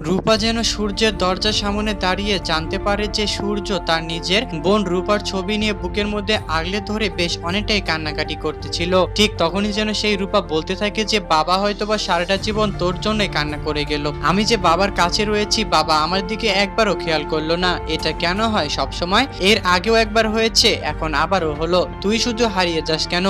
রূপা যেন সূর্যের দরজার সামনে দাঁড়িয়ে জানতে পারে যে সূর্য তার নিজের বোন রূপার ছবি নিয়ে বুকের মধ্যে আগলে ধরে বেশ অনেকটাই কান্নাকাটি করতেছিল। ঠিক তখনই যেন সেই রূপা বলতে থাকে যে বাবা হয়তোবা সারাটা জীবন তোর জন্যই কান্না করে গেল। আমি যে বাবার কাছে রয়েছি, বাবা আমার দিকে একবারও খেয়াল করলো না। এটা কেন হয় সব সময়? এর আগেও একবার হয়েছে, এখন আবারও হলো। তুই শুধু হারিয়ে যাস কেন?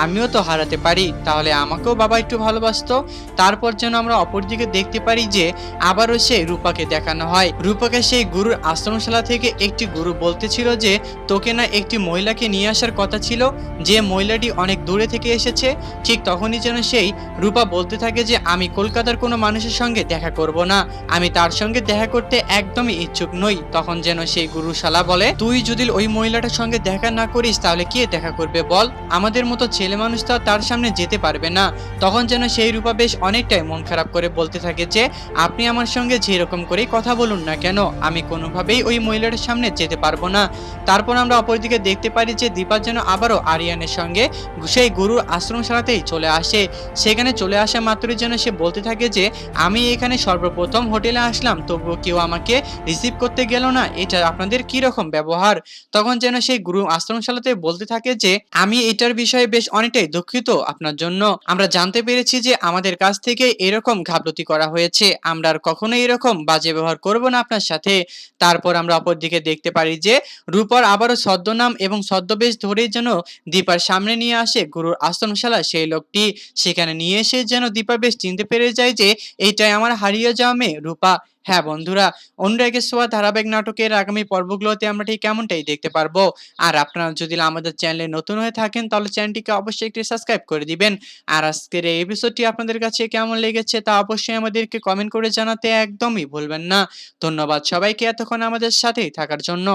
আমিও তো হারাতে পারি, তাহলে আমাকেও বাবা একটু ভালোবাসতো। তারপর যেন আমরা অপরদিকে দেখতে পারি যে আবারও সে রূপাকে দেখানো হয়। রূপাকে সেই গুরুর আশ্রমশালা থেকে একটি গুরু বলতেছিল যে তোকে না একটি মহিলাকে নিয়ে আসার কথা ছিল, যে মহিলাটি অনেক দূরে থেকে এসেছে। ঠিক তখনই যেন সেই রূপা বলতে থাকে যে আমি কলকাতার কোনো মানুষের সঙ্গে দেখা করব না, আমি তার সঙ্গে দেখা করতে একদমই ইচ্ছুক নই। তখন যেন সেই গুরুশালা বলে তুই যদি ওই মহিলাটার সঙ্গে দেখা না করিস তাহলে কে দেখা করবে বল? আমাদের মতো ছেলে মানুষ তো আর তার সামনে যেতে পারবে না। তখন যেন সেই রূপা বেশ অনেকটাই মন খারাপ করে বলতে থাকে যে আপনি আমার সঙ্গে যেরকম করেই কথা বলুন না কেন, আমি কোনোভাবেই ওই মহিলাটার সামনে যেতে পারবো না। তারপর আমরা অপরদিকে দেখতে পারি যে দীপা যেন আবারও আরিয়ানের সঙ্গে সেই গুরুর আশ্রমশালাতেই চলে আসে। সেখানে চলে আসা মাত্রই যেন সে বলতে থাকে যে আমি এখানে সর্বপ্রথম হোটেলে আসলাম, তবুও কেউ আমাকে রিসিভ করতে গেল না, এটা আপনাদের কি রকম ব্যবহার? তখন যেন সেই গুরু আশ্রমশালাতে বলতে থাকে যে আমি এটার বিষয়ে বেশ অনেকটাই দুঃখিত আপনার জন্য। আমরা জানতে পেরেছি যে আমাদের কাছ থেকে এরকম গাফলতি করা হয়েছে, আমরা আর কখনো এরকম বাজে ব্যবহার করব না আপনার সাথে। তারপর আমরা অপরদিকে দেখতে পারি যে রূপার আবারও ছদ্মনাম এবং ছদ্মবেশ ধরেই যেন দীপার সামনে নিয়ে আসে গুরুর আশ্রমশালা সেই লোকটি। সেখানে নিয়ে এসে যেন দীপা বেশ চিনতে পেরে যায় যে এইটাই আমার হারিয়ে যাওয়া মেয়ে রূপা। হ্যাঁ বন্ধুরা, অনুরাগের ছোঁয়া ধারাবাহিক নাটকের আগামী পর্বগুলোতে আমরা ঠিক কেমনটাই দেখতে পারবো। আর আপনারা যদি আমাদের চ্যানেলে নতুন হয়ে থাকেন তাহলে চ্যানেলটিকে অবশ্যই একটি সাবস্ক্রাইব করে দিবেন। আর আজকের এই এপিসোডটি আপনাদের কাছে কেমন লেগেছে তা অবশ্যই আমাদেরকে কমেন্ট করে জানাতে একদমই ভুলবেন না। ধন্যবাদ সবাইকে এতক্ষণ আমাদের সাথেই থাকার জন্য।